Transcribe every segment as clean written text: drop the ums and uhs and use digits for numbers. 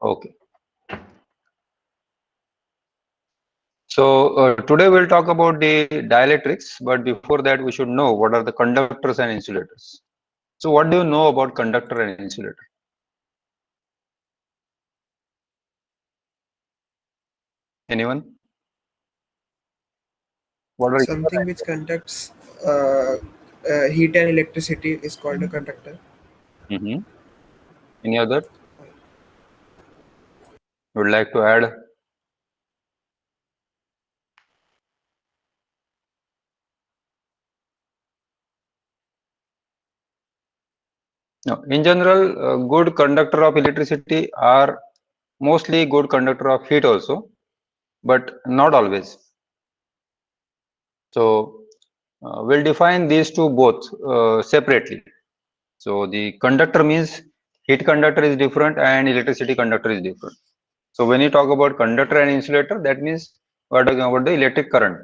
Okay. So today we'll talk about the dielectrics, but before that we should know what are the conductors and insulators. So what do you know about conductor and insulator? Anyone? What are Something which conducts uh, heat and electricity is called a conductor. mm-hmm. Any other would like to add? No. In general, good conductor of electricity are mostly good conductor of heat also, but not always. So we'll define these two both separately. So the conductor means heat conductor is different and electricity conductor is different. So when you talk about conductor and insulator, that means we're talking about the electric current.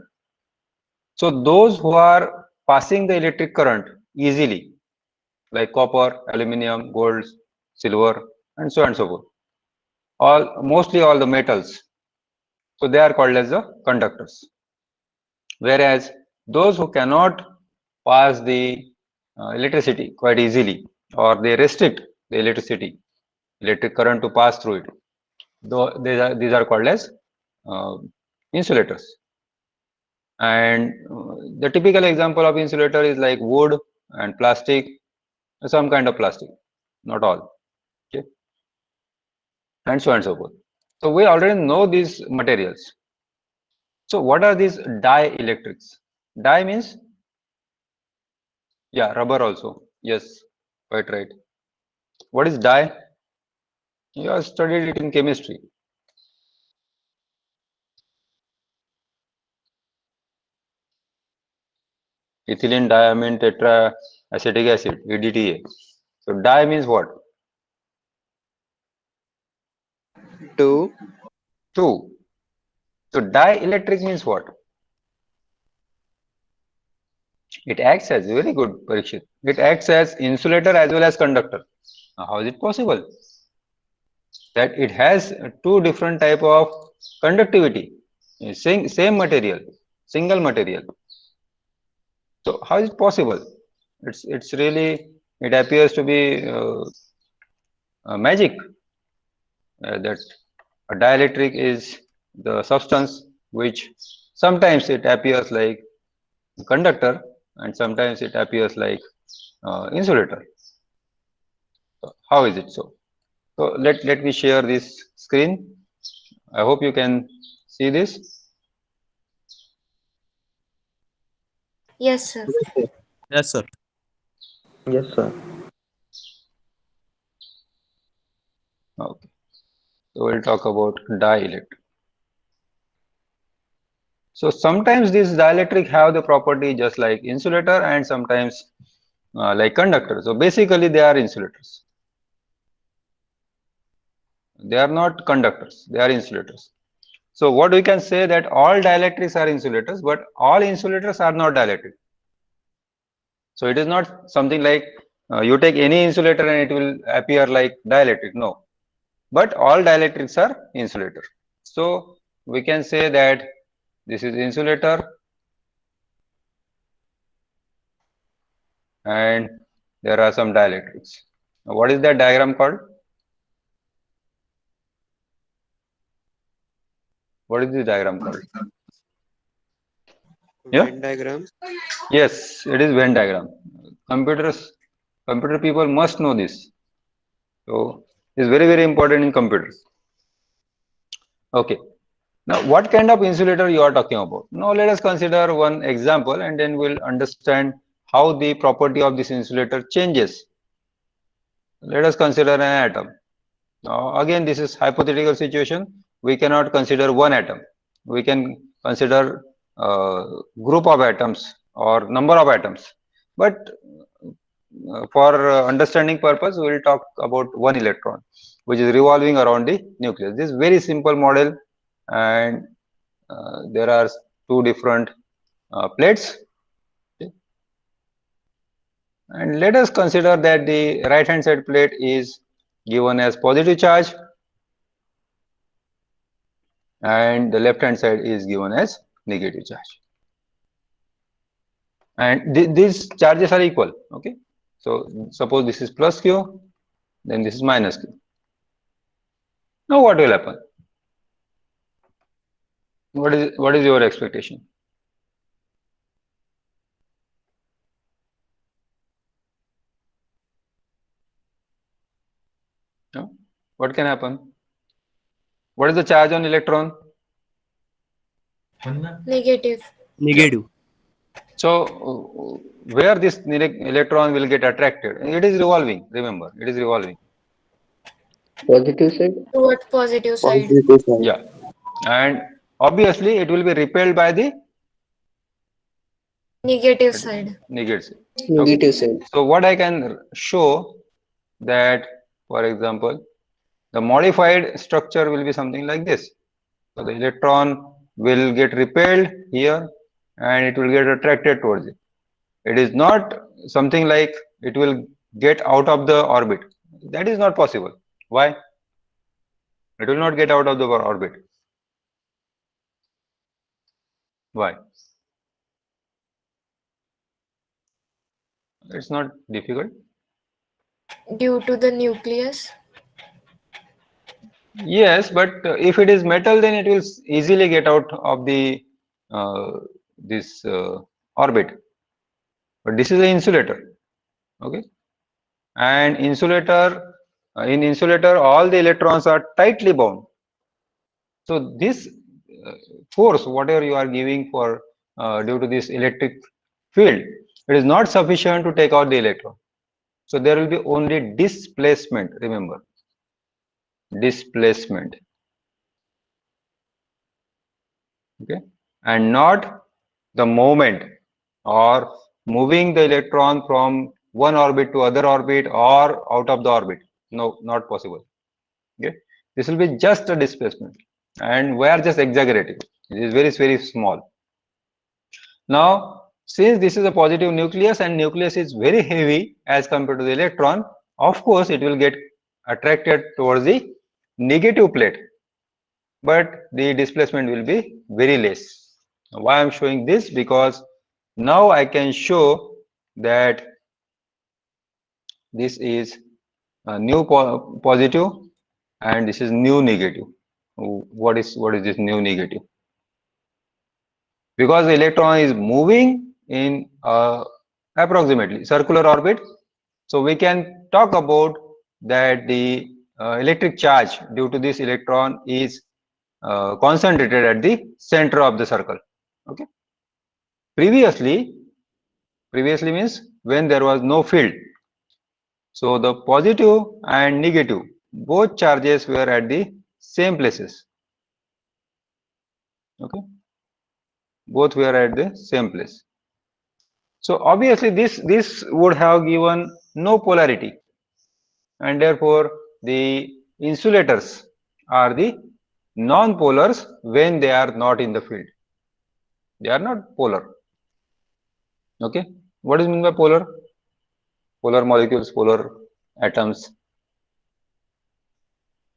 So those who are passing the electric current easily, like copper, aluminum, gold, silver, and so on and so forth, mostly all the metals. So they are called as the conductors. Whereas those who cannot pass the electricity quite easily, or they restrict the electric current to pass through it, though these are called as uh, insulators. And the typical example of insulator is like wood and plastic, some kind of plastic, not all, okay, and so on and so forth. So we already know these materials. So what are these dielectrics? Die means, yeah, rubber also. Yes, quite right. What is die? You have studied it in chemistry. Ethylene diamine tetraacetic acid, EDTA. So die means what? Two. Two. So dielectric means what? It acts as very good, Parikshit. It acts as insulator as well as conductor. Now, how is it possible that it has two different type of conductivity, same material, single material? So how is it possible? It's really, it appears to be magic that a dielectric is the substance which sometimes it appears like conductor and sometimes it appears like insulator. So how is it so? So let me share this screen. I hope you can see this. Yes, sir. Yes, sir. Yes, sir. Yes, sir. Okay. So we'll talk about dielectric. So sometimes these dielectric have the property just like insulator and sometimes like conductor. So basically they are insulators. They are not conductors, they are insulators. So what we can say that all dielectrics are insulators, but all insulators are not dielectric. So it is not something like you take any insulator and it will appear like dielectric. No, but all dielectrics are insulator. So we can say that this is insulator and there are some dielectrics. Now, what is that diagram called? What is this diagram called? Yeah. Venn diagram. Yes, it is Venn diagram. Computer people must know this. So it's very important in computers. Okay. Now, what kind of insulator you are talking about? Now, let us consider one example and then we'll understand how the property of this insulator changes. Let us consider an atom. Now, again, this is hypothetical situation. We cannot consider one atom. We can consider group of atoms or number of atoms. But for understanding purpose, we will talk about one electron, which is revolving around the nucleus. This is very simple model, and there are two different plates. Okay. And let us consider that the right hand side plate is given as positive charge and the left hand side is given as negative charge. And these charges are equal. Okay, so suppose this is plus q, then this is minus q. Now what will happen? What is your expectation? No? What can happen? What is the charge on electron? Negative. Negative. So where this electron will get attracted? It is revolving. Remember, it is revolving. Positive side. Towards positive side. Positive side. Yeah, and obviously it will be repelled by the Negative side. negative. Negative side. So what I can show that, for example, the modified structure will be something like this. So the electron will get repelled here and it will get attracted towards it. It is not something like it will get out of the orbit. That is not possible. Why? It will not get out of the orbit. Why? It's not difficult. Due to the nucleus. Yes, but if it is metal, then it will easily get out of the this orbit. But this is an insulator, okay? And insulator, in insulator, all the electrons are tightly bound. So this force, whatever you are giving for due to this electric field, it is not sufficient to take out the electron. So there will be only displacement. Remember, displacement. Okay, and not the moment or moving the electron from one orbit to other orbit or out of the orbit. No, not possible. Okay, this will be just a displacement, and we are just exaggerating. It is very small. Now, since this is a positive nucleus and nucleus is very heavy as compared to the electron, of course it will get attracted towards the negative plate, but the displacement will be very less. Why I am showing this? Because now I can show that this is a new positive and this is new negative. What is this new negative? Because the electron is moving in approximately circular orbit, so we can talk about that the electric charge due to this electron is concentrated at the center of the circle. Okay, previously means when there was no field, so the positive and negative both charges were at the same places. Okay, both were at the same place. So obviously this would have given no polarity, and therefore the insulators are the non-polars when they are not in the field. They are not polar. Okay, what is meant by polar? Polar molecules, polar atoms.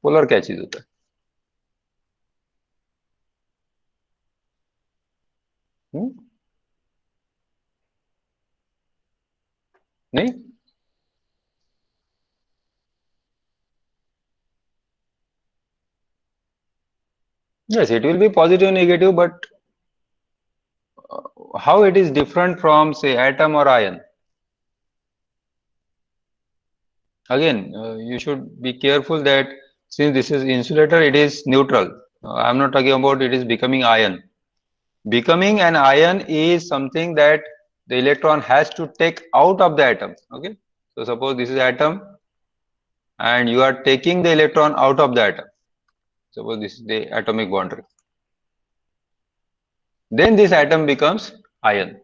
Polar क्या चीज होता है? नहीं, yes, it will be positive, negative, but how it is different from, say, atom or ion? Again, you should be careful that since this is insulator, it is neutral. I'm not talking about it is becoming ion. Becoming an ion is something that the electron has to take out of the atom. Okay, so suppose this is atom and you are taking the electron out of the atom. Suppose this is the atomic boundary. Then this atom becomes ion.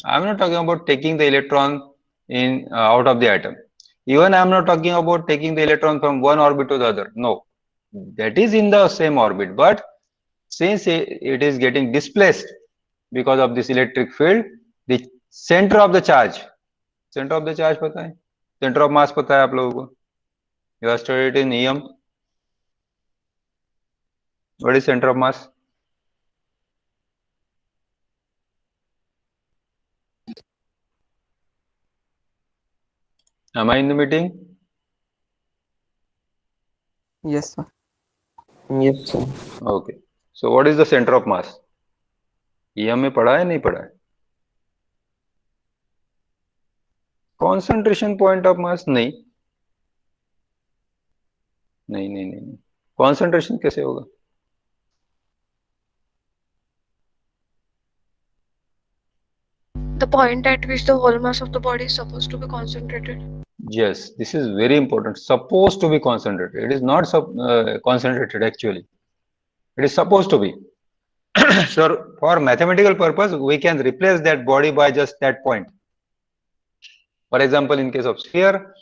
I'm not talking about taking the electron in out of the atom. Even I'm not talking about taking the electron from one orbit to the other. No, that is in the same orbit, but since it is getting displaced because of this electric field, the center of the charge पता है, center of mass पता है आप लोगों को, you have studied in EM. What is center of mass? Am I in the meeting? Yes, sir. Yes, sir. Okay. So what is the center of mass? ये हमें पढ़ा है नहीं पढ़ा है? Concentration point of mass नहीं. नहीं. Concentration कैसे होगा? The point at which the whole mass of the body is supposed to be concentrated. Yes, this is very important. Supposed to be concentrated. It is not concentrated actually. It is supposed to be. So for mathematical purpose, we can replace that body by just that point. For example, in case of sphere,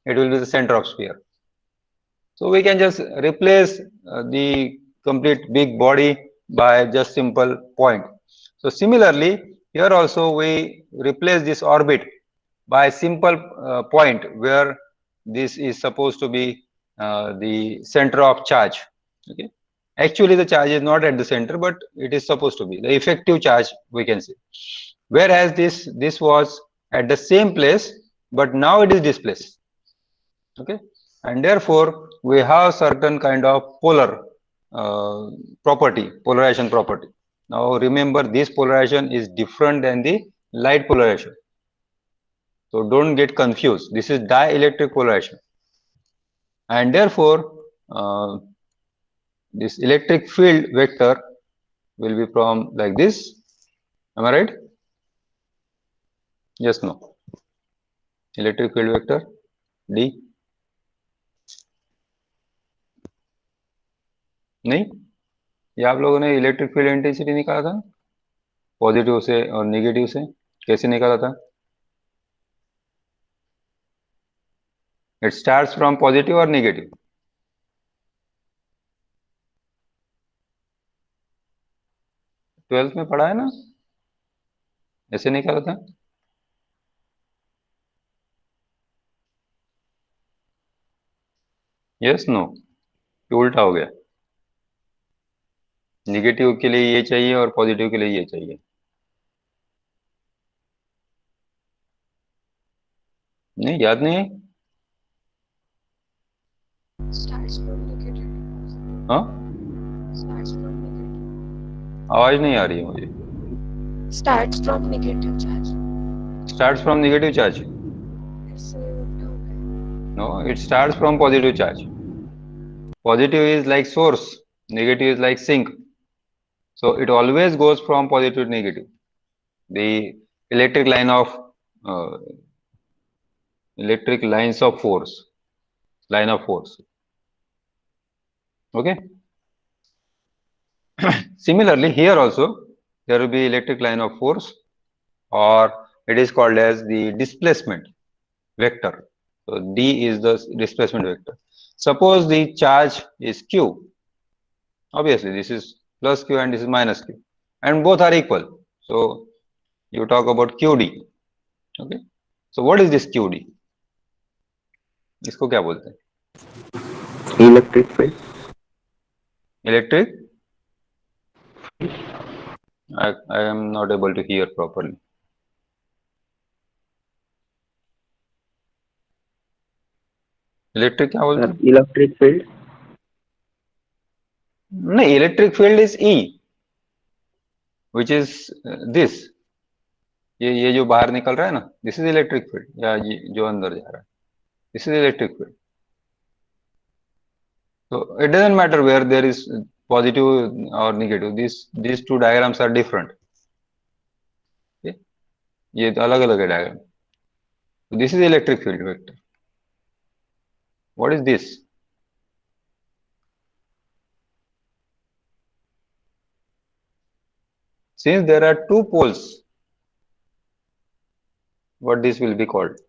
it will be the center of sphere. So we can just replace the complete big body by just simple point. So similarly, here also we replace this orbit by simple point where this is supposed to be the center of charge. Okay. Actually, the charge is not at the center, but it is supposed to be the effective charge, we can say. Whereas this was at the same place, but now it is displaced. Okay, and therefore we have certain kind of polar polarization property. Now remember, this polarization is different than the light polarization. So don't get confused. This is dielectric polarization, and therefore this electric field vector will be from like this. Am I right? Yes, no. Electric field vector D. नहीं, ये आप लोगों ने electric field intensity निकाला था positive से और negative से, कैसे निकाला था? इट स्टार्ट्स फ्रॉम पॉजिटिव और नेगेटिव. ट्वेल्थ में पढ़ा है ना, ऐसे निकाला था. यस नो, उल्टा हो गया. नेगेटिव के लिए ये चाहिए और पॉजिटिव के लिए ये चाहिए. नहीं, याद नहीं है? Starts from negative. हाँ, Starts from negative. आवाज नहीं आ रही है मुझे. Starts from negative charge. Starts from negative charge. इससे उल्टा हो गया. No, it starts from positive charge. Positive is like source, negative is like sink. So it always goes from positive to negative. The electric lines of force, line of force. Okay. Similarly, here also there will be electric line of force, or it is called as the displacement vector. So D is the displacement vector. Suppose the charge is Q. Obviously, this is plus Q and this is minus Q, and both are equal. So you talk about QD. Okay. So what is this QD? इसको क्या बोलते हैं? Electric field. Electric? I am not able to hear properly. Electric क्या बोलते हैं? Electric field. नहीं, electric field is E, which is this. ये जो बाहर निकल रहा है ना, दिस इज इलेक्ट्रिक फील्ड, या ये जो अंदर जा रहा है, this is electric field. So it doesn't matter where there is positive or negative. These two diagrams are different. Okay? ये तो अलग अलग है diagram. So this is electric field vector. What is this? Since there are two poles, what this will be called?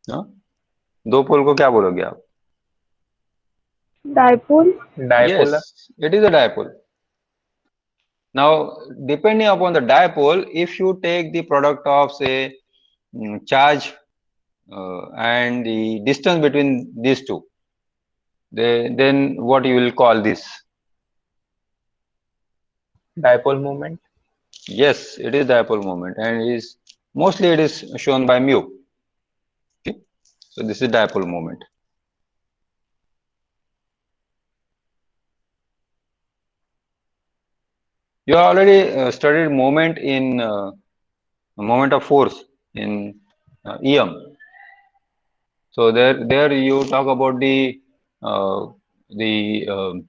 हाँ? दो पोल को क्या बोलोगे आप? Dipole. Yes, it is a dipole. Now, depending upon the dipole, if you take the product of say charge and the distance between these two, then what you will call this? Dipole moment. Yes, it is dipole moment, and is mostly it is shown by mu. Okay, so this is dipole moment. You already studied moment in moment of force in EM. So there you talk about uh, the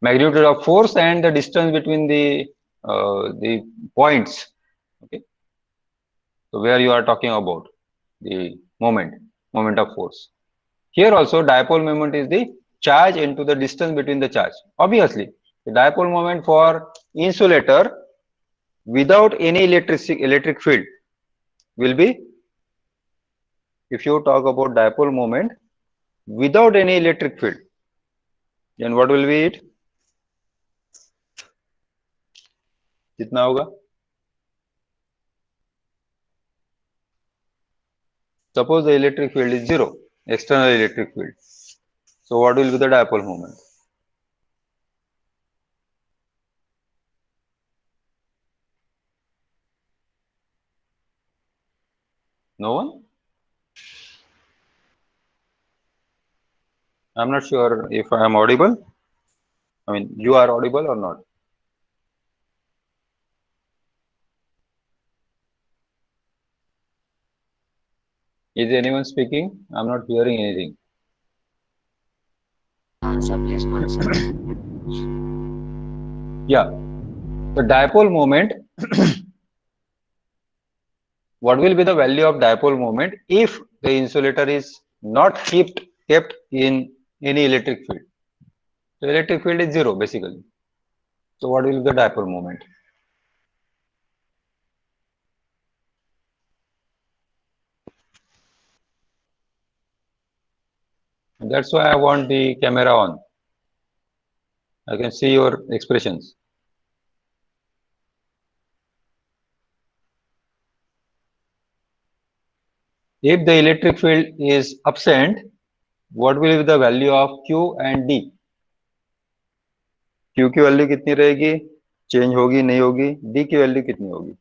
magnitude of force and the distance between the points. Okay, so where you are talking about the moment of force. Here also dipole moment is the charge into the distance between the charge. Obviously, the dipole moment for insulator without any electric field will be, if you talk about dipole moment without any electric field, then what will be it? कितना होगा? Suppose the electric field is zero, external electric field. So what will be the dipole moment? No one? I'm not sure if I am audible. I mean, you are audible or not? Is anyone speaking? I'm not hearing anything. Sir, please answer. Yeah, the dipole moment. What will be the value of dipole moment if the insulator is not kept in any electric field? The electric field is zero basically. So what will be the dipole moment? That's why I want the camera on. I can see your expressions. If the electric field is absent, what will be the value of Q and D? Q की value कितनी रहेगी? Change होगी नहीं होगी? D की value कितनी होगी?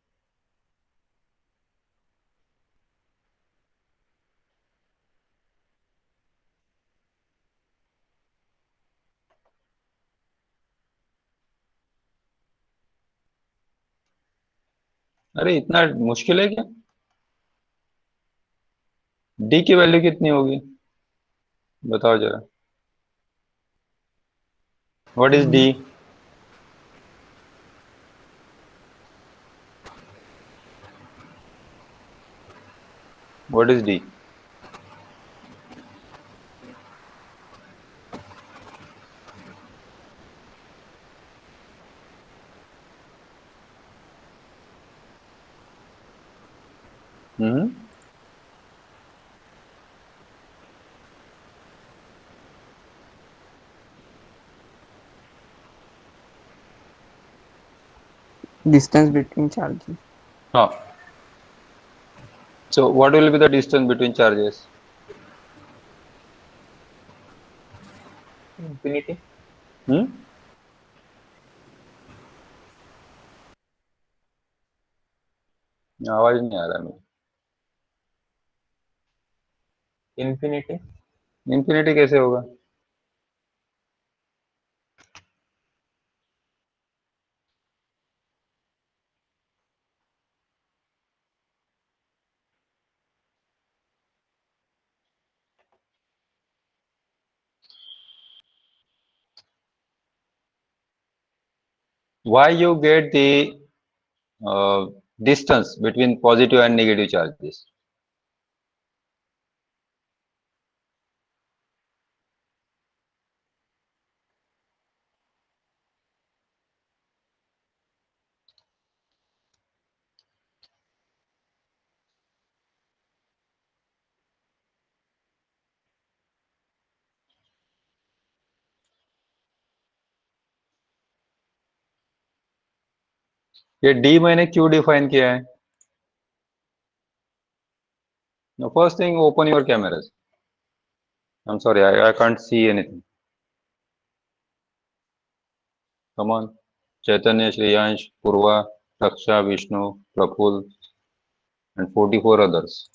अरे इतना मुश्किल है क्या? D की वैल्यू कितनी होगी? बताओ जरा. What is D? What is D? Hmm. Distance between charges. हाँ. So what will be the distance between charges? Infinity. Hmm? आवाज नहीं आ रहा मेरे. Infinity. इंफिनिटी कैसे होगा? Why you get the distance between positive and negative charges? ये D मैंने क्यों डिफाइन किया है? Now first thing, open your cameras. I'm sorry, I can't see anything. Come on. Chaitanya, Shriyansh, Purva, Raksha, Vishnu, Praful, and 44 others.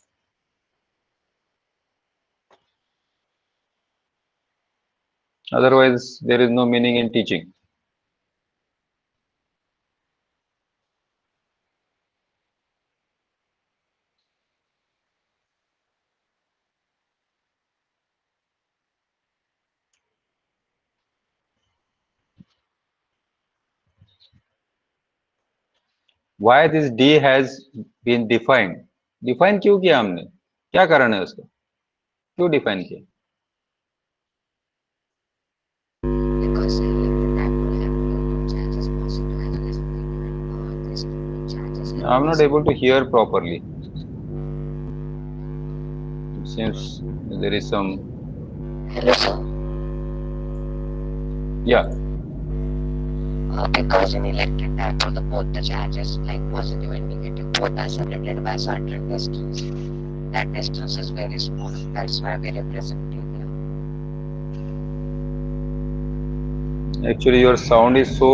Otherwise, there is no meaning in teaching. Why this D has been defined? Define क्यों किया हमने? क्या कारण है उसका? क्यों define किया? Because electric dipole have two charges, positive and negative, and these two charges have I'm not this- able to hear properly. It seems there is some. Hello, sir. Yeah. Because in electric dipole, both the charges, like positive and negative, both are separated by a certain distance. That distance is very small. That's why we represent it here. Actually, your sound is so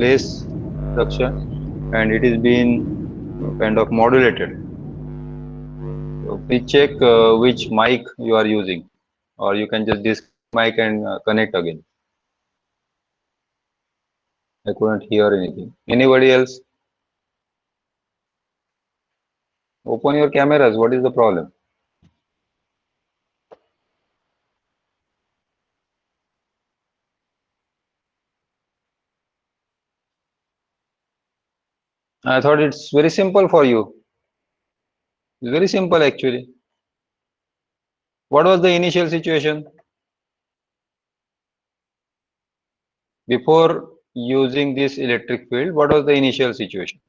less, Raksha, and it is being kind of modulated. So please check which mic you are using, or you can just disconnect mic and connect again. I couldn't hear anything. Anybody else? Open your cameras. What is the problem? I thought it's very simple for you. It's very simple actually. What was the initial situation? Before using this electric field, what was the initial situation?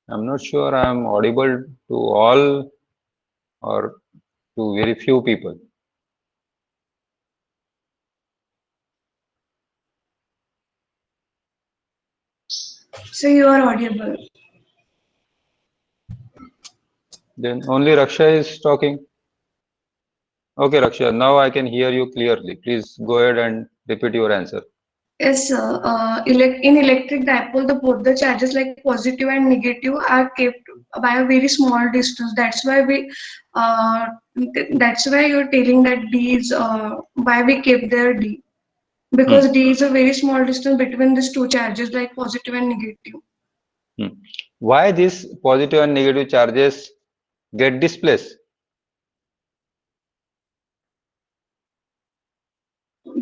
I'm not sure I'm audible to all or to very few people. So you are audible. Then only Raksha is talking. Okay, Raksha, now I can hear you clearly. Please go ahead and repeat your answer. Yes, sir. In electric dipole, both the charges like positive and negative are kept by a very small distance. That's why you're telling that D is why we kept their D, because D is a very small distance between these two charges like positive and negative. Why these positive and negative charges get displaced?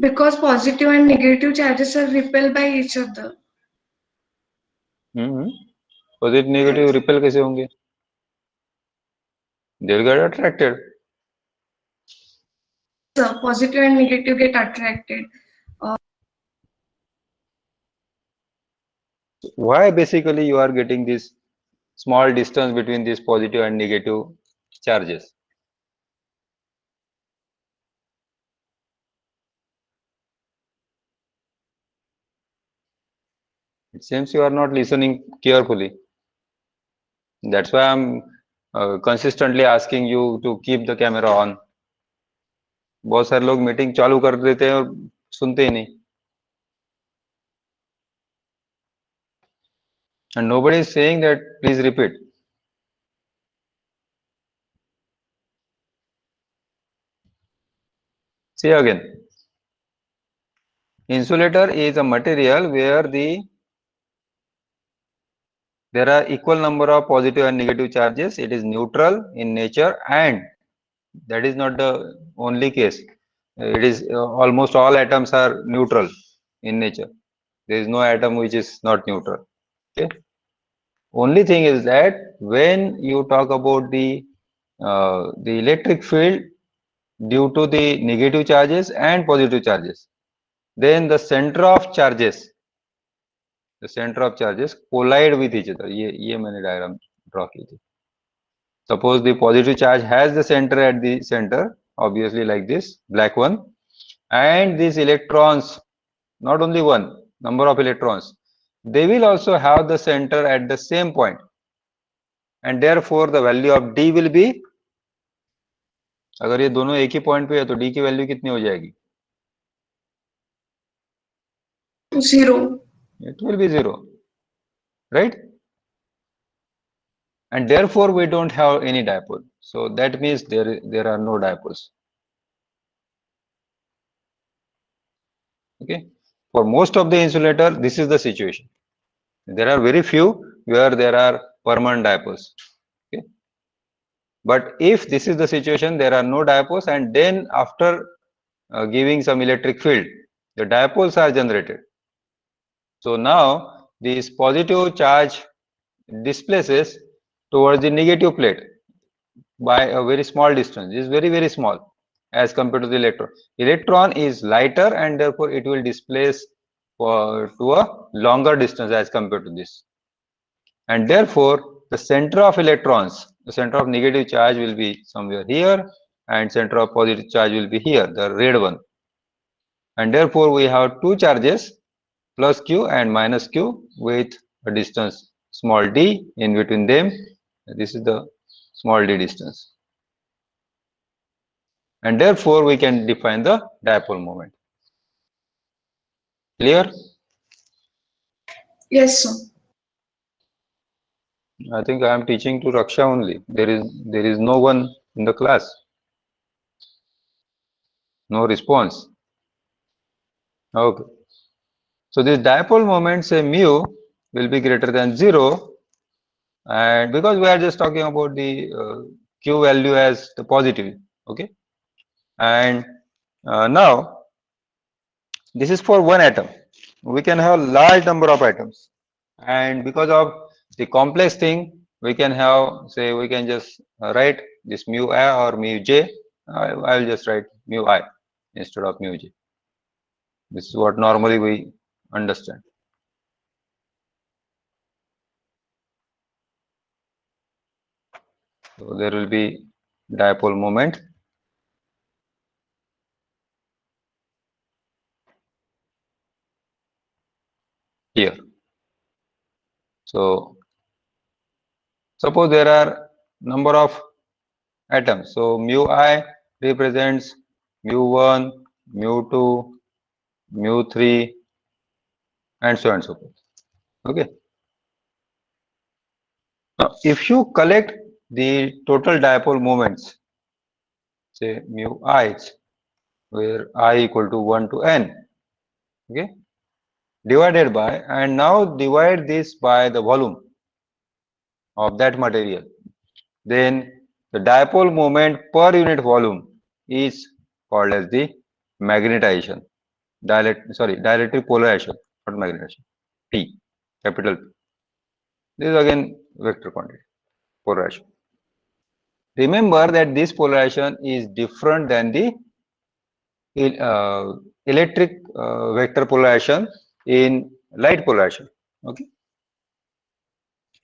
Because positive and negative charges are repelled by each other. Positive negative repel कैसे होंगे? They will get attracted. So positive and negative get attracted. Why basically you are getting this small distance between these positive and negative charges? It seems you are not listening carefully. That's why I'm consistently asking you to keep the camera on. बहुत सारे लोग meeting चालू कर देते हैं और सुनते ही नहीं. And nobody is saying that please repeat. See again. Insulator is a material where there are equal number of positive and negative charges. It is neutral in nature, and that is not the only case. It is almost all atoms are neutral in nature. There is no atom which is not neutral. Okay. Only thing is that when you talk about the electric field due to the negative charges and positive charges, then the center of charges collide with each other. ये मैंने diagram draw की थी. Suppose the positive charge has the center at the center, obviously like this black one, and these electrons, not only one number of electrons, they will also have the center at the same point, and therefore the value of D will be, अगर ये दोनों एक ही point पे है तो D की value कितनी हो जाएगी? 0. It will be 0, right? And therefore we don't have any dipole. So that means there are no dipoles. Okay, for most of the insulator this is the situation. There are very few where there are permanent dipoles. Okay, but if this is the situation, there are no dipoles, and then after giving some electric field, the dipoles are generated. So now this positive charge displaces towards the negative plate by a very small distance. It is very small as compared to the electron. Electron is lighter and therefore it will displace to a longer distance as compared to this. And therefore the center of electrons, the center of negative charge will be somewhere here, and center of positive charge will be here, the red one. And therefore we have two charges, plus q and minus q, with a distance small d in between them. This is the small d distance. And therefore we can define the dipole moment. Clear? Yes, sir. I think I am teaching to Raksha only. There is no one in the class. No response. Okay. So this dipole moment, say mu, will be greater than 0, and because we are just talking about the q value as the positive. Okay. And now this is for one atom. We can have large number of atoms, and because of the complex thing, we can have, say, we can just write this mu I or mu j. I will just write mu I instead of mu j. This is what normally we understand. So there will be dipole moment here. So suppose there are number of atoms. So mu I represents mu1, mu2, mu3, and so on and so forth. Okay. Now, if you collect the total dipole moments, say mu i's, where I equal to 1 to n, okay, divided by, and now divide this by the volume of that material, then the dipole moment per unit volume is called as the magnetization, dielectric polarization, not magnetization, P, capital P. This is again vector quantity, polarization. Remember that this polarization is different than the electric vector polarization in light polarization. Okay,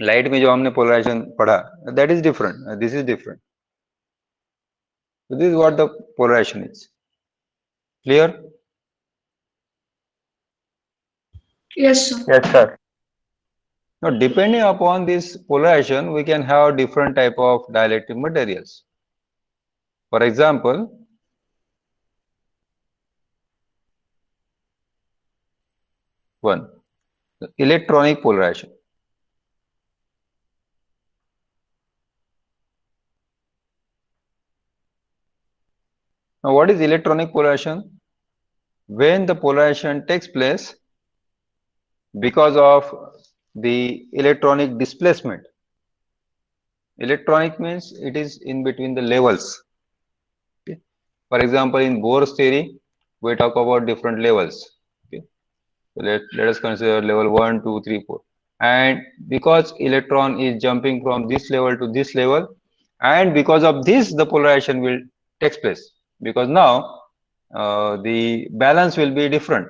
light में जो हमने polarization पढ़ा, that is different. This is different. So this is what the polarization is. Clear? Yes, sir. Yes, sir. Now, depending upon this polarization, we can have different type of dielectric materials. For example, one, the electronic polarization. Now, what is electronic polarization? When the polarization takes place because of the electronic displacement. Electronic means it is in between the levels. Okay. For example, in Bohr's theory, we talk about different levels. Okay. So let us consider level 1, 2, 3, 4. And because electron is jumping from this level to this level, and because of this, the polarization will take place. Because now the balance will be different.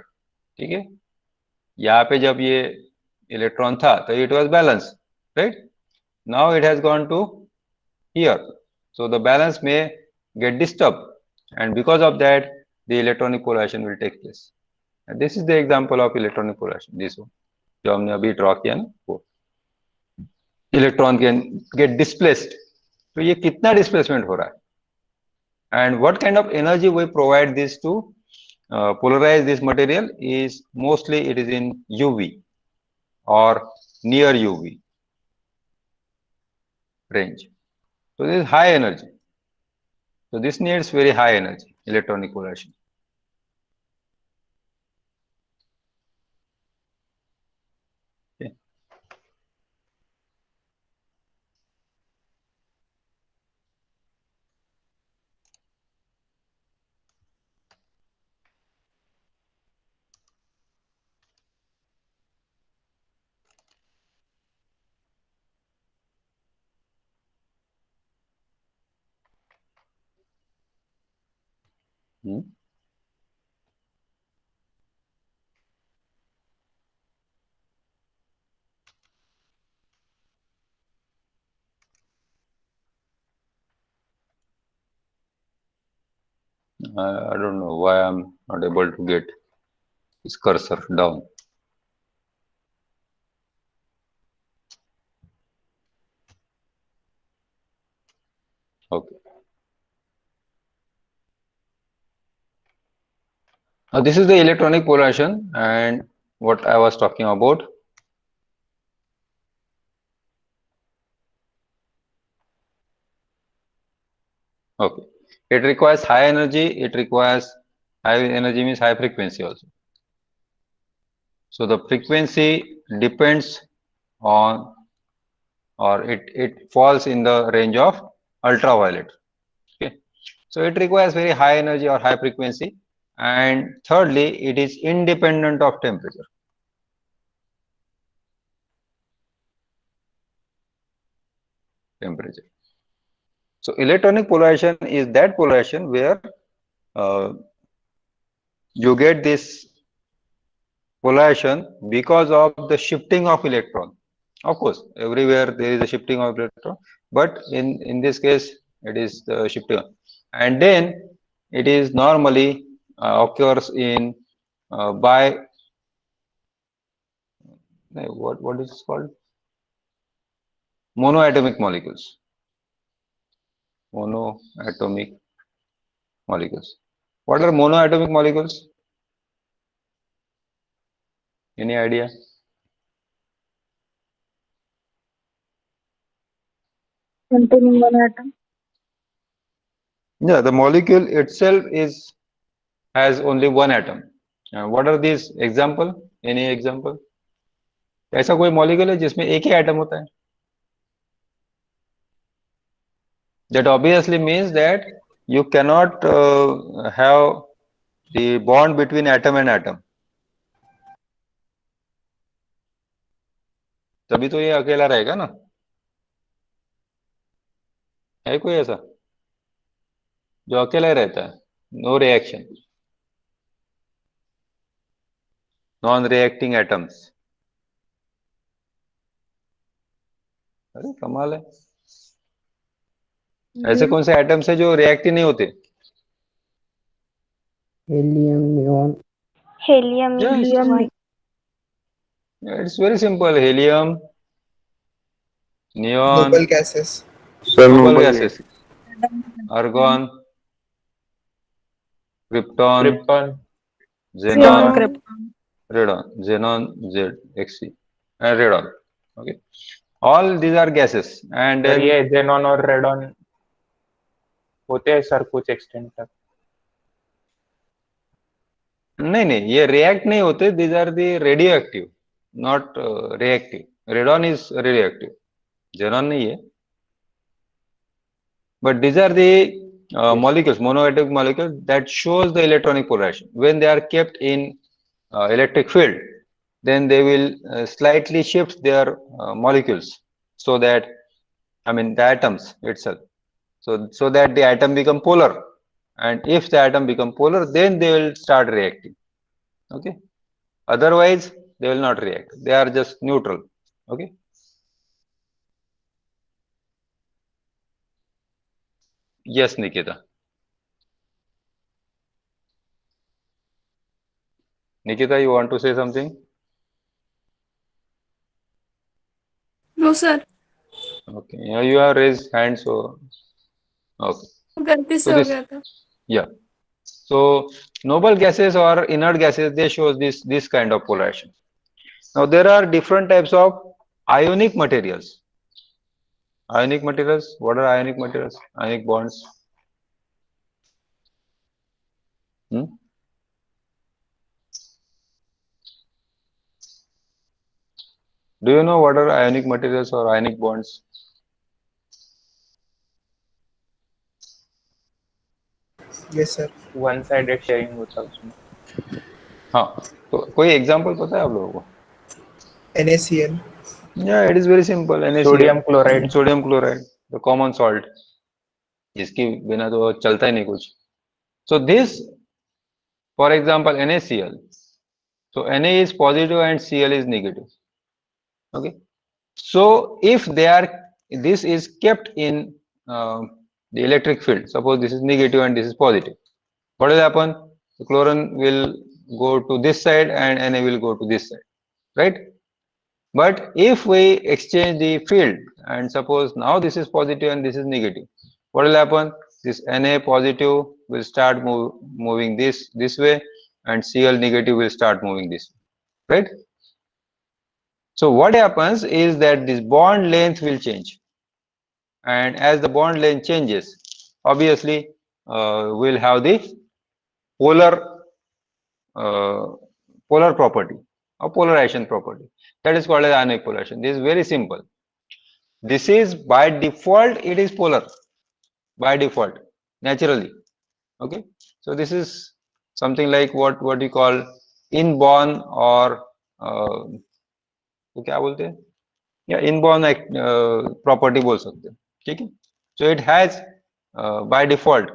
Okay. यहाँ पे जब ये electron था तो it was balanced, right? Now it has gone to here, so the balance may get disturbed, and because of that the electronic polarization will take place. And this is the example of electronic polarization, this one जो हमने अभी draw किया ना वो. Electron can get displaced. तो ये कितना displacement हो रहा है, and what kind of energy we provide this to polarize this material is mostly it is in UV or near UV range. So this is high energy. So this needs very high energy electronic polarization. Okay. Hmm. I don't know why I'm not able to get this cursor down. Okay. Now this is the electronic polarization and what I was talking about. Okay. It requires high energy. It requires high energy means high frequency also. So the frequency depends on, or it falls in the range of ultraviolet. Okay. So it requires very high energy or high frequency. And thirdly, it is independent of temperature. So electronic polarization is that polarization where you get this polarization because of the shifting of electron. Of course, everywhere there is a shifting of electron, but in this case, it is the shifting, and then it is normally occurs in by what is it called, monoatomic molecules. Monoatomic molecules. What are monoatomic molecules? Any idea? Containing one atom. Yeah, the molecule itself has only one atom. What are these example? Any example? ऐसा कोई molecule है जिसमें एक ही atom होता है? That obviously means that you cannot have the bond between atom and atom. तभी तो ये अकेला रहेगा ना? है कोई ऐसा जो अकेला ही रहता है? No reaction, non reacting atoms. अरे कमाल है. ऐसे कौन से एटम्स है जो रिएक्ट ही नहीं होते? Helium, neon. Helium. Yes. Helium. It's very simple. Helium, neon, Noble gases. noble gases, argon, krypton, Krypton. xenon, Krypton. radon, xenon, Z, Xc, and radon. Okay, all these are gases, and sir then ये xenon और radon होते हैं sir कुछ extent तक. नहीं ये react नहीं होते. These are the radioactive, not reactive. Radon is radioactive, xenon नहीं है. But these are the molecules, monoatomic molecules that shows the electronic polarization. When they are kept in electric field, then they will slightly shift their molecules, so that, I mean the atoms itself, so that the atom become polar, and if the atom become polar, then they will start reacting. Okay, otherwise they will not react. They are just neutral. Okay. Yes, Nikita. Nikita, you want to say something? No, sir. Okay, yeah, you have raised hand, so okay. गलती से So हो this, गया था. yeah. So noble gases or inert gases, they show this kind of polarization. Now there are different types of ionic materials. Ionic materials. What are ionic materials? Ionic bonds. Hmm? Do you know what are ionic materials or ionic bonds? Yes, sir. One sided sharing होता है उसमें. हाँ, तो कोई example पता है आप लोगों को? NaCl. Yeah, it is very simple. NaCl. Sodium chloride. Sodium chloride, the common salt. जिसकी बिना तो चलता ही नहीं कुछ. So this, for example, NaCl. So Na is positive and Cl is negative. Okay. So if this is kept in the electric field. Suppose this is negative and this is positive. What will happen? The chlorine will go to this side and Na will go to this side, right? But if we exchange the field and suppose now this is positive and this is negative, what will happen? This Na positive will start moving this way and Cl negative will start moving this way, right? So what happens is that this bond length will change, and as the bond length changes, obviously we'll have the polar property or polarization property. That is called as ionic polarization. This is very simple. This is by default, it is polar by default, naturally. Okay, so this is something like what you call inborn or तो क्या बोलते हैं या inborn property बोल सकते हैं. ठीक है. So it has by default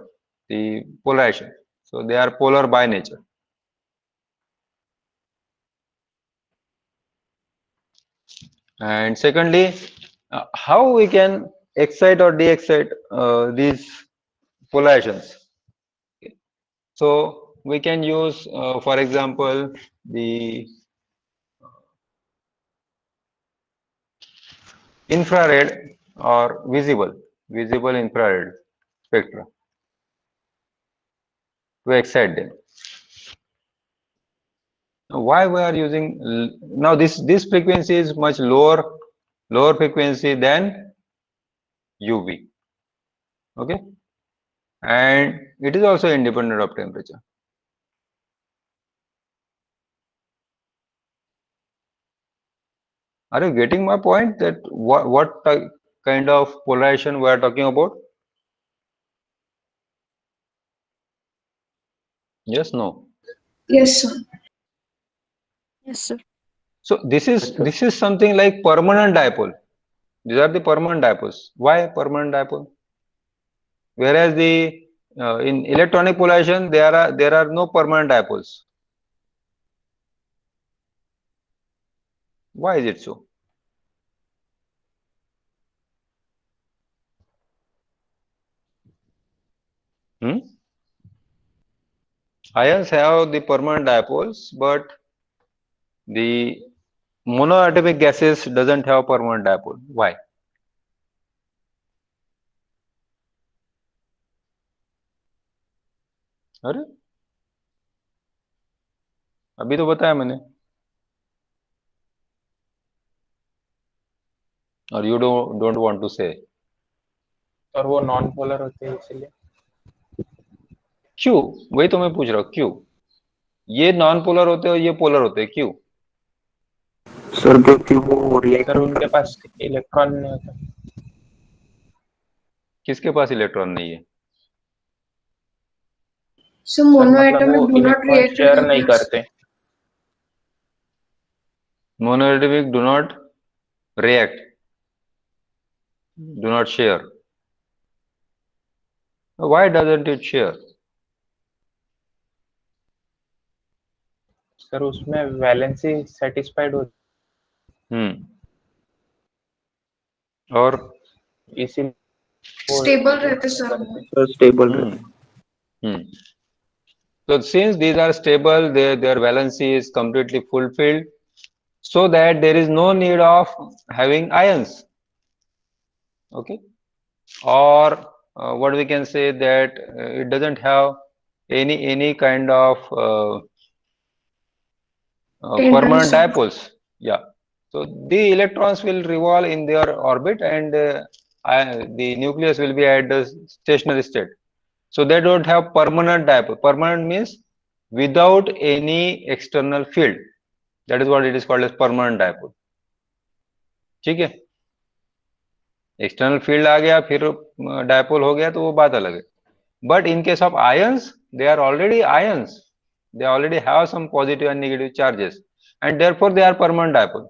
the polarization, so they are polar by nature. And secondly, how we can excite or de-excite these polarizations. Okay. So we can use for example the infrared or visible infrared spectra to excite them. Now, why we are using now this frequency is much lower frequency than UV. Okay, and it is also independent of temperature. Are you getting my point that what kind of polarization we are talking about? Yes, no. Yes, sir. Yes, sir. So this is something like permanent dipole. These are the permanent dipoles. Why permanent dipole? Whereas the in electronic polarization there are no permanent dipoles. Why is it so? Ions have the permanent dipoles, but the monoatomic gases doesn't have permanent dipole. Why? अरे अभी तो बताया मैंने. और you don't want to say. और वो non polar होते हैं इसलिए. क्यों? वही तो मैं पूछ रहा हूँ, क्यों ये नॉन पोलर होते हैं और ये पोलर होते हैं, क्यों? सर क्योंकि वो सर उनके पास इलेक्ट्रॉन नहीं होता. किसके पास इलेक्ट्रॉन नहीं है? So सर मतलब monoatomic वो do not electron react share with नहीं others. करते. Monoatomic do not react, do not share. Why doesn't it share? Sir उसमें वैलेंसी सेटिस्फाइड होती. और इसी Stable रहते sir. Stable. So since these are stable, their valency is completely fulfilled, so that there is no need of having ions. Okay, or what we can say that it doesn't have any kind of permanent Tendency. dipoles. Yeah. So the electrons will revolve in their orbit, and the nucleus will be at the stationary state. So they don't have permanent dipole. Permanent means without any external field. That is what it is called as permanent dipole. ठीक है, external field आ गया फिर dipole हो गया तो वो बात अलग है. But in case of ions, they are already ions. They already have some positive and negative charges, and therefore they are permanent dipole.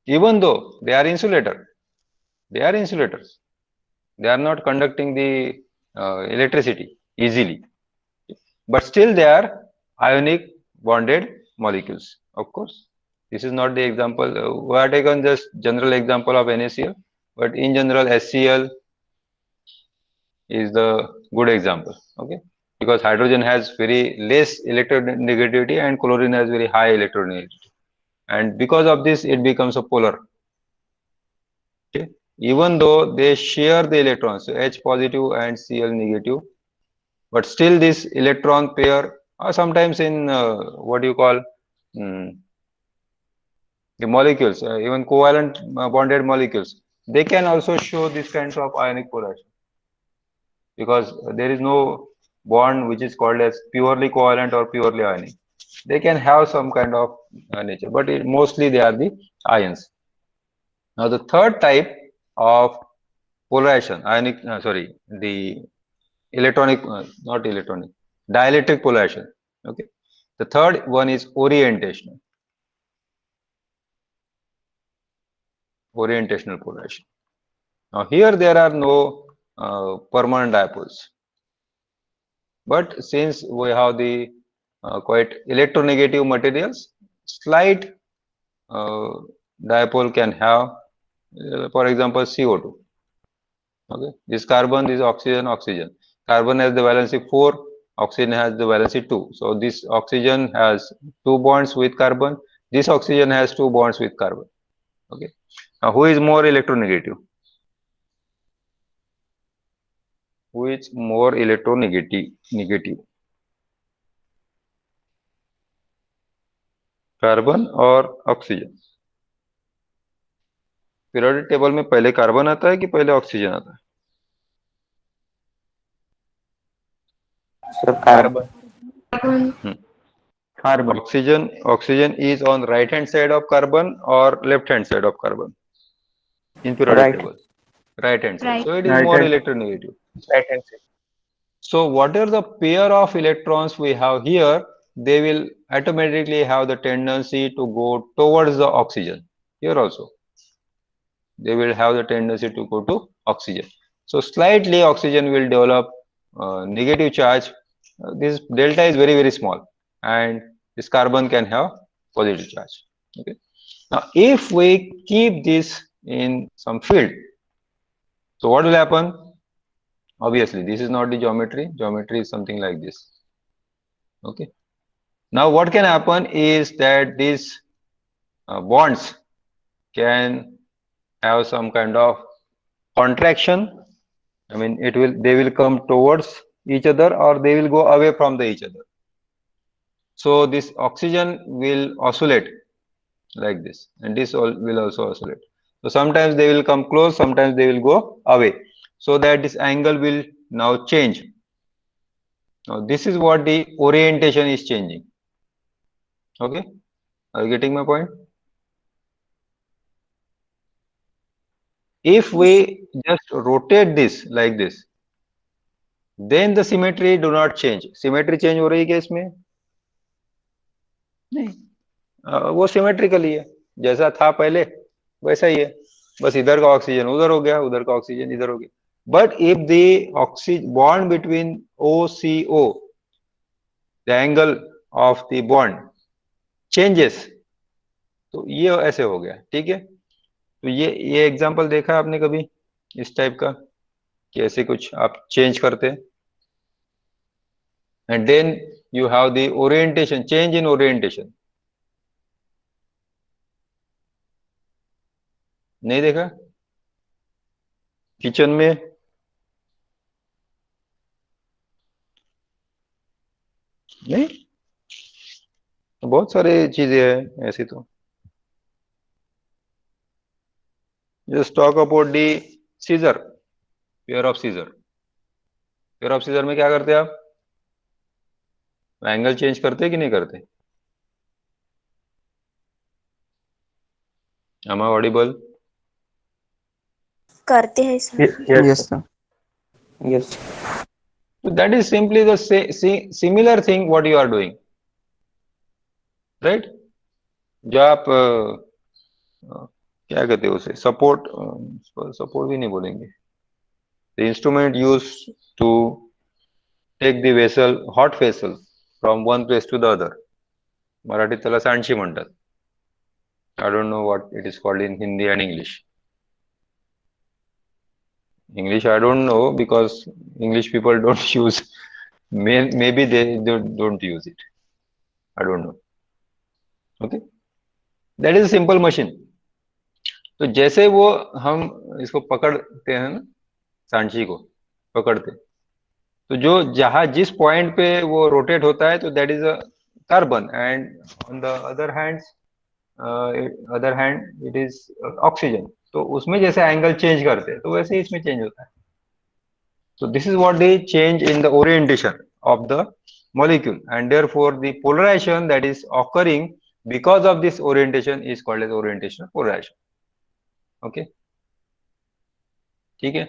Even though they are insulator, they are insulators. They are not conducting the electricity easily, but still they are ionic bonded molecules. Of course, this is not the example. We have taken just general example of NaCl, but in general HCl is the good example. Okay, because hydrogen has very less electronegativity and chlorine has very high electronegativity, and because of this it becomes a polar. Okay, even though they share the electrons, so H positive and Cl negative, but still this electron pair, or sometimes in what you call the molecules, even covalent bonded molecules, they can also show these kinds of ionic polarization, because there is no bond which is called as purely covalent or purely ionic. They can have some kind of nature, but mostly they are the ions. Now the third type of polarization, ionic, the electronic, not electronic, dielectric polarization. Okay, the third one is orientational. Orientational polarization. Now here there are no permanent dipoles, but since we have the quite electronegative materials, slight dipole can have, for example, CO2. Okay, this carbon, this oxygen, oxygen. Carbon has the valency 4, oxygen has the valency 2. So this oxygen has 2 bonds with carbon. This oxygen has 2 bonds with carbon. Okay. Now who is more electronegative? Who is more electronegative? Negative. Carbon और oxygen. Periodic table में पहले carbon आता है कि पहले oxygen आता है? Sir, carbon. Carbon. Oxygen is on right hand side of carbon or left hand side of carbon in periodic Right. table? Right hand side. Right. So it is Right more hand. electronegative. Right hand side. So whatever the pair of electrons we have here, they will automatically have the tendency to go towards the oxygen. Here also, they will have the tendency to go to oxygen. So slightly oxygen will develop negative charge. This delta is very small, and this carbon can have positive charge. Okay. Now, if we keep this in some field, so what will happen? Obviously, this is not the geometry. Geometry is something like this. Okay. Now, what can happen is that these bonds can have some kind of contraction. I mean, they will come towards each other or they will go away from each other. So this oxygen will oscillate like this, and this will also oscillate. So sometimes they will come close, sometimes they will go away, so that this angle will now change. Now this is what the orientation is changing. Okay, are you getting my point? If we just rotate this like this, then the symmetry do not change. Symmetry change हो रही है क्या इसमें? नहीं, वो symmetrically है, जैसा था पहले वैसा ही है, बस इधर का ऑक्सीजन उधर हो गया, उधर का ऑक्सीजन इधर हो गया. But if the oxygen bond between OCO, the angle of the bond changes, तो ये ऐसे हो गया. ठीक है, तो ये एग्जांपल देखा है आपने कभी इस टाइप का कि ऐसे कुछ आप चेंज करते हैं, and then you have the orientation, change in orientation. नहीं देखा? किचन में नहीं, बहुत सारे चीजें हैं ऐसी तो। Just talk about the scissor, pair of scissor. Pair of scissor में क्या करते हैं आप? एंगल चेंज करते कि नहीं करते? Am I audible? करते हैं sir. Yes, sir. Yes. So that is simply the similar thing what you are doing, right? जो आप क्या कहते हैं उसे, सपोर्ट, सपोर्ट भी नहीं बोलेंगे। The instrument used to take the vessel, hot vessel, from one place to the other. मराठीत त्याला सांडशी म्हणतात. I don't know what it is called in Hindi and English. English I don't know because English people don't use. Maybe they don't use it. I don't know. Okay. That is a simple machine. तो जैसे वो हम इसको पकड़ते हैं ना, सांची को पकड़ते, तो जो जहां जिस पॉइंट पे वो रोटेट होता है तो that is a carbon, and on the other hand it is oxygen. तो उसमें जैसे एंगल चेंज करते हैं तो वैसे ही इसमें चेंज होता है। So this is what they change in the orientation of the molecule, and therefore the polarization that is occurring because of this orientation is called as orientational polarization. Okay, ठीक है?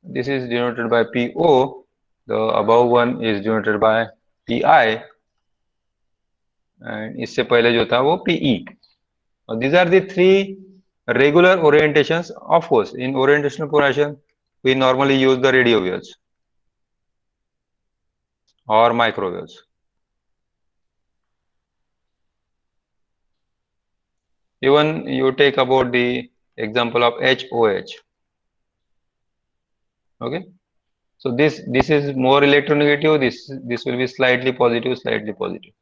This is denoted by PO. The above one is denoted by PI, and इससे पहले जो था वो PE. These are the three regular orientations. Of course, in orientational polarization, we normally use the radio waves or microwaves. Even you take about the example of HOH. Okay, so this is more electronegative. This will be slightly positive, slightly positive.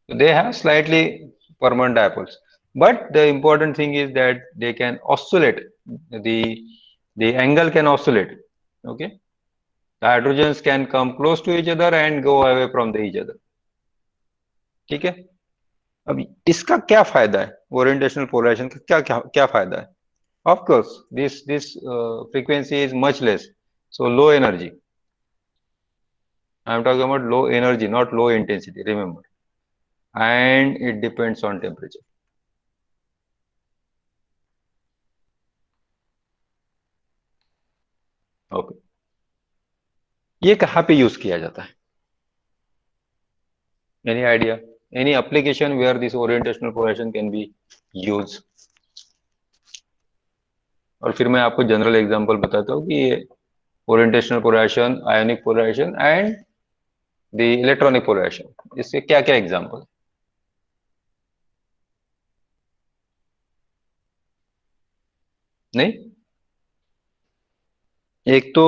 So they have slightly permanent dipoles, but the important thing is that they can oscillate. The angle can oscillate. Okay, the hydrogens can come close to each other and go away from each other. ठीक है? अब इसका क्या फायदा है? Orientational polarisation का क्या फायदा है? Of course, this frequency is much less, so low energy. I am talking about low energy, not low intensity. Remember, and it depends on temperature. Okay. ये कहाँ पे यूज किया जाता है? Any idea? Any application where this orientational polarization can be used? और फिर मैं आपको जनरल एग्जांपल बताता हूँ कि ये orientational polarization, ionic polarization and the electronic polarization, इसके क्या क्या एग्जांपल? नहीं, एक तो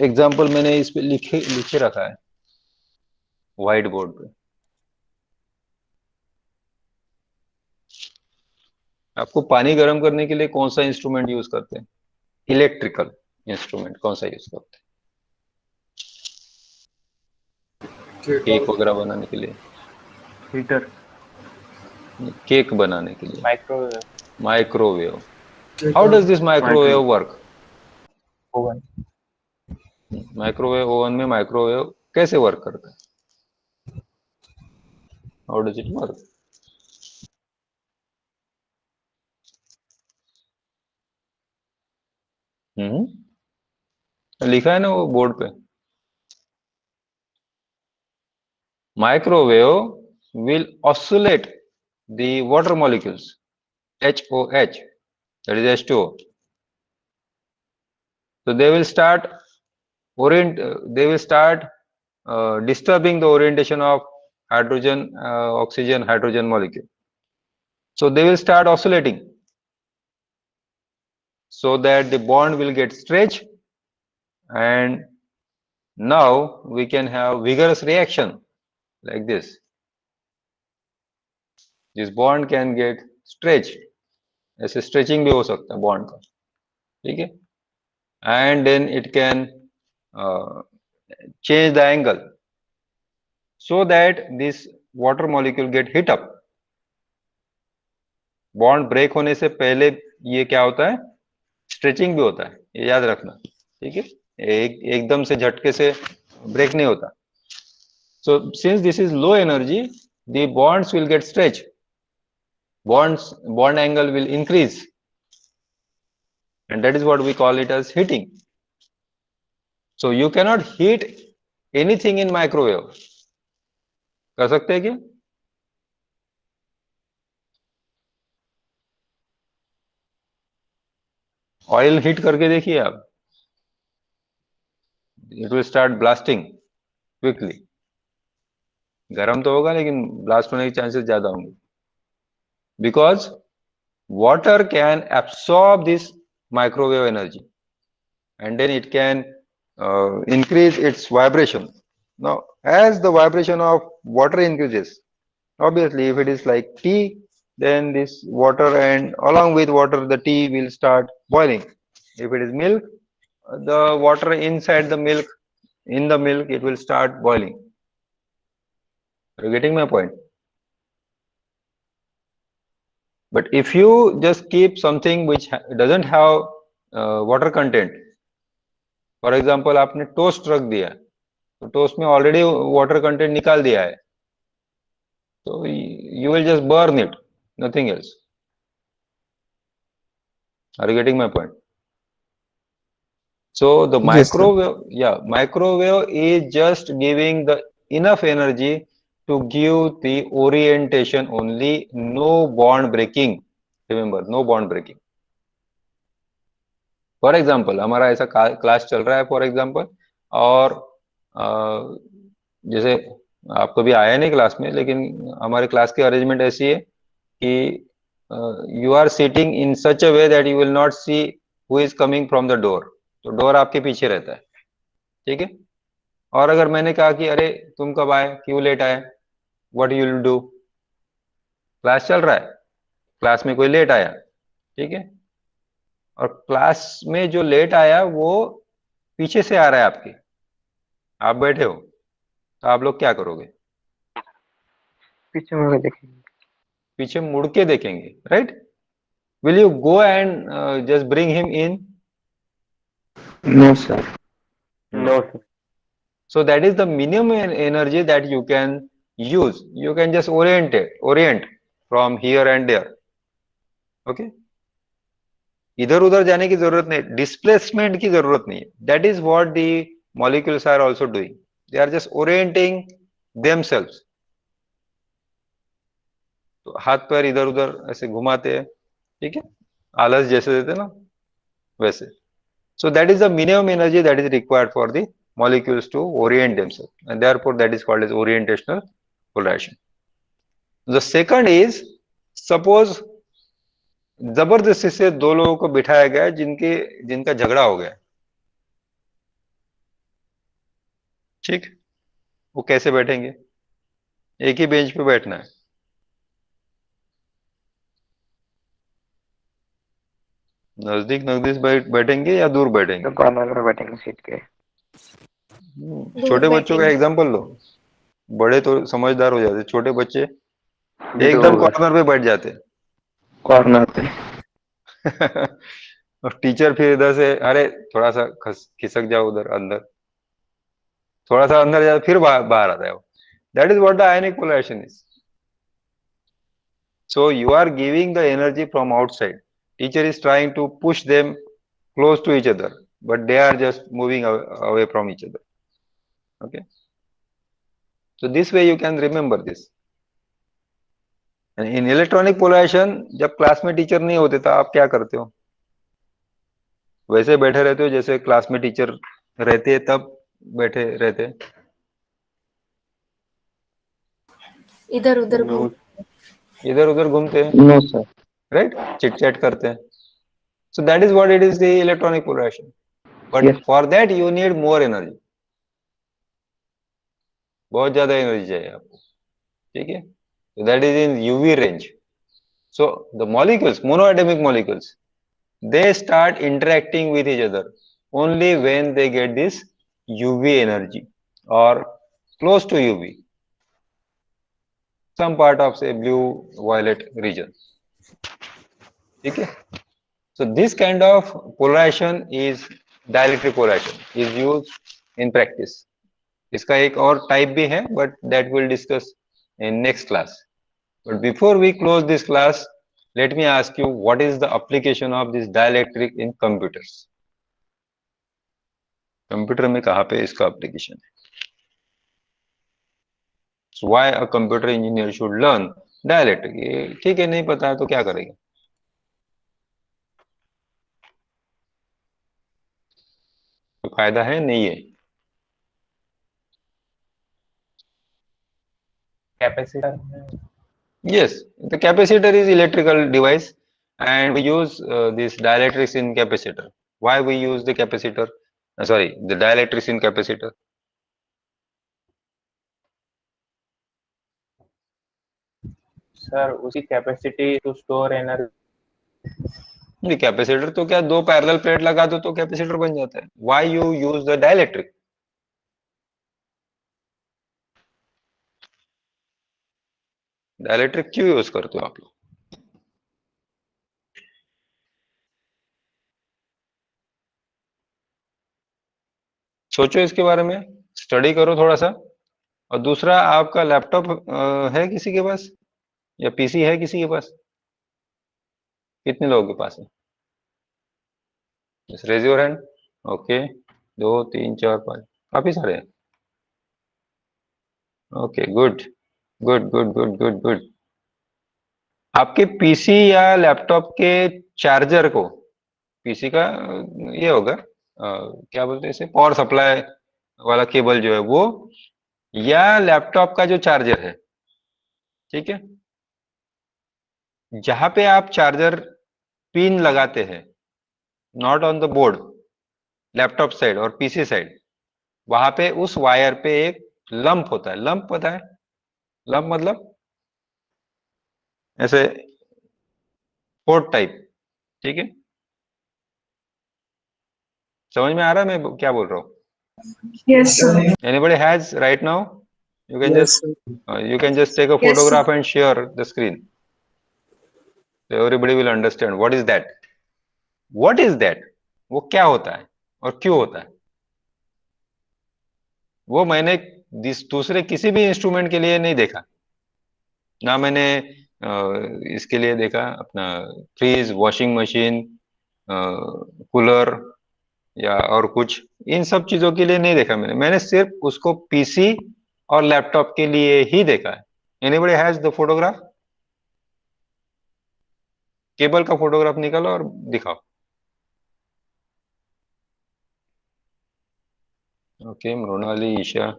एग्जांपल मैंने इस पे लिखे रखा है व्हाइट बोर्ड पे। आपको पानी गर्म करने के लिए कौन सा इंस्ट्रूमेंट यूज करते हैं? इलेक्ट्रिकल इंस्ट्रूमेंट कौन सा यूज करते हैं? केक वगैरह बनाने के लिए, हीटर, केक बनाने के लिए microwave, microwave. How does this microwave work? Oven, microwave oven में माइक्रोवेव कैसे वर्क करता है? How does it work? लिखा है ना वो बोर्ड पे, microwave will oscillate the water molecules HOH, that is H2O. So they will start disturbing the orientation of hydrogen, oxygen, hydrogen molecule. So they will start oscillating so that the bond will get stretched, and now we can have vigorous reaction like this. This bond can get stretched, ऐसे stretching भी हो सकता है bond का, ठीक है? and then it can change the angle so that this water molecule get heat up. Bond break होने से पहले ये क्या होता है, स्ट्रेचिंग भी होता है, ये याद रखना, ठीक है, एकदम से झटके से ब्रेक नहीं होता. So since this is low energy, the bonds will get stretched, bond angle will increase, and that is what we call it as heating. So you cannot heat anything in microwave. कर सकते हैं क्या? Oil heat करके देखिए आप, it will start blasting quickly. गर्म तो होगा लेकिन ब्लास्ट होने के चांसेस ज्यादा होंगे, because water can absorb this microwave energy and then it can increase its vibration. Now as the vibration of water increases, obviously if it is like tea, then this water and along with water the tea will start boiling. If it is milk, the water inside the milk, in the milk, it will start boiling. Are you getting my point? But if you just keep something which doesn't have water content, for example आपने toast रख दिया, तो toast में already water content निकाल दिया है, तो you will just burn it, nothing else. Are you getting my point? So the microwave, yeah, microwave is just giving the enough energy to give the orientation only, no bond breaking. Remember, no bond breaking. For example, हमारा ऐसा class चल रहा है for example, और जैसे आपको भी आया नहीं क्लास में, लेकिन हमारे क्लास की अरेंजमेंट ऐसी है कि you are sitting in such a way that you will not see who is coming from the door. तो डोर आपके पीछे रहता है, ठीक है. और अगर मैंने कहा कि अरे तुम कब आए, क्यों लेट आए, what you will do, class चल रहा है, क्लास में कोई लेट आया, ठीक है, और क्लास में जो लेट आया वो पीछे से आ रहा है आपके, आप बैठे हो, तो आप लोग क्या करोगे, पीछे मुड़ के देखेंगे. पीछे मुड़ के देखेंगे, right. Will you go and just bring him in? No, sir. No, sir. So that is the minimum energy that you can use. You can just orient from here and there. Okay. इधर उधर जाने की जरूरत नहीं, displacement की जरूरत नहीं. That is what the molecules are also doing. They are just orienting themselves. तो हाथ पैर इधर उधर ऐसे घुमाते हैं, ठीक है, आलस जैसे देते ना वैसे. So that is the minimum energy that is required for the molecules to orient themselves, and therefore that is called as orientational polarization. The second is, suppose जबरदस्ती से दो लोगों को बिठाया गया जिनका झगड़ा हो गया, ठीक, वो कैसे बैठेंगे, एक ही बेंच पे बैठना है, नजदीक नजदीक बैठेंगे या दूर बैठेंगे, तो कॉर्नर में बैठेंगे सीट के. छोटे बच्चों का एग्जांपल लो, बड़े तो समझदार हो जाते, छोटे बच्चे एकदम कॉर्नर पे बैठ जाते, कॉर्नर पे. और टीचर फिर इधर से अरे थोड़ा सा खिसक जाओ उधर अंदर, थोड़ा सा अंदर जाओ, फिर बाहर आता है वो. That is what the ionic polarization is. So you are giving the energy from outside. Teacher is trying to push them close to each other, but they are just moving away from each other. Okay. So this way you can remember this. And in electronic polarization, जब class में teacher नहीं होते तो आप क्या करते हो, वैसे बैठे रहते हो जैसे क्लास में टीचर रहते तब बैठे रहते, इधर उधर घूमते, No, sir. Right, chit chat करते हैं. So that is what it is, the electronic polarization. But Yes. for that you need more energy. बहुत ज्यादा एनर्जी चाहिए आपको, ठीक है. So that is in UV range. So the molecules, monoatomic molecules, they start interacting with each other only when they get this UV energy or close to UV, some part of say blue violet region. ठीक है? So this kind of polarization is dielectric polarization is used in practice. इसका एक और type भी है, but that we'll discuss in next class. But before we close this class, let me ask you what is the application of this dielectric in computers? Computer में कहाँ पे इसका application है? So why a computer engineer should learn dielectric? ये ठीक है, नहीं पता है तो क्या करेगा? तो फायदा है नहीं है? Capacitor Yes, the capacitor is electrical device and we use this dielectrics in capacitor. Why we use the capacitor? Sorry, the dielectrics in capacitor. Sir उसी कैपेसिटी टू स्टोर एनर्जी। नहीं, कैपेसिटर तो क्या, दो पैरेलल प्लेट लगा दो तो capacitor बन जाता है। Why you use the dielectric? Dielectric क्यों यूज करते हो आप लोग? सोचो इसके बारे में, स्टडी करो थोड़ा सा। और दूसरा, आपका लैपटॉप है किसी के पास या पीसी है किसी के पास? कितने लोगों के पास है? Raise your hand. ओके, 2 3 4 5, काफी सारे हैं। Okay, good good good good good good. आपके पीसी या लैपटॉप के चार्जर को, पीसी का ये होगा क्या बोलते हैं इसे, पावर सप्लाई वाला केबल जो है वो, या लैपटॉप का जो चार्जर है, ठीक है, जहां पे आप चार्जर पिन लगाते हैं, not on the board, laptop side और पीसी साइड, वहां पे उस वायर पे एक लंप होता है। लंप पता है? लंप मतलब ऐसे पोर्ट टाइप, ठीक है? समझ में आ रहा है मैं क्या बोल रहा हूँ? Yes, sir. Anybody has right now? You can Yes, you can just take a Yes, sir. photograph and share the screen. So everybody will understand what is that. What is that? वो क्या होता है और क्यों होता है? वो मैंने दूसरे किसी भी इंस्ट्रूमेंट के लिए नहीं देखा, ना मैंने इसके लिए देखा, अपना फ्रीज, वॉशिंग मशीन, कूलर या और कुछ, इन सब चीजों के लिए नहीं देखा मैंने सिर्फ उसको पीसी और लैपटॉप के लिए ही देखा है। Anybody has the photograph? Cable का फोटोग्राफ निकालो और दिखाओ। ओके, मृणाली, ईशा,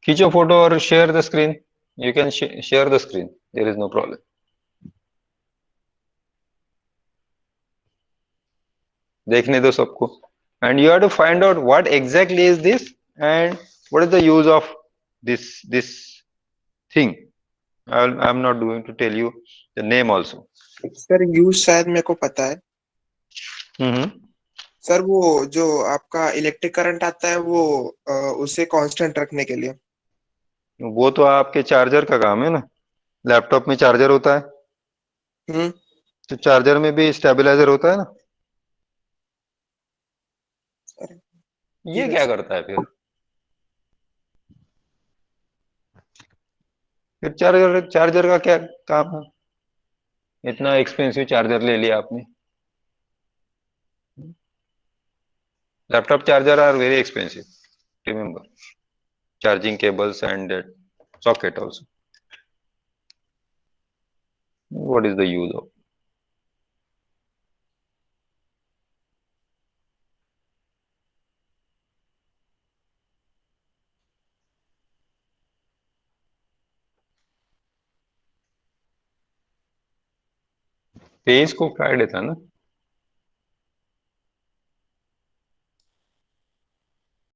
खींचो फोटो और share the screen. You can share the screen, there is no problem. देखने दो सबको, and you have to find out what exactly is this and what is the use of this thing. I am not going to tell you the name also. Sir use शायद मेरे को पता है। Sir वो जो आपका electric current आता है वो उसे कांस्टेंट रखने के लिए। वो तो आपके चार्जर का काम है ना, लैपटॉप में चार्जर होता है, तो चार्जर में भी स्टेबलाइजर होता है ना। ये क्या करता है फिर चार्जर का क्या काम है? इतना एक्सपेंसिव चार्जर ले लिया आपने। Laptop charger are very expensive, remember, charging cables and that socket also. What is the use of? Page को काट देता ना।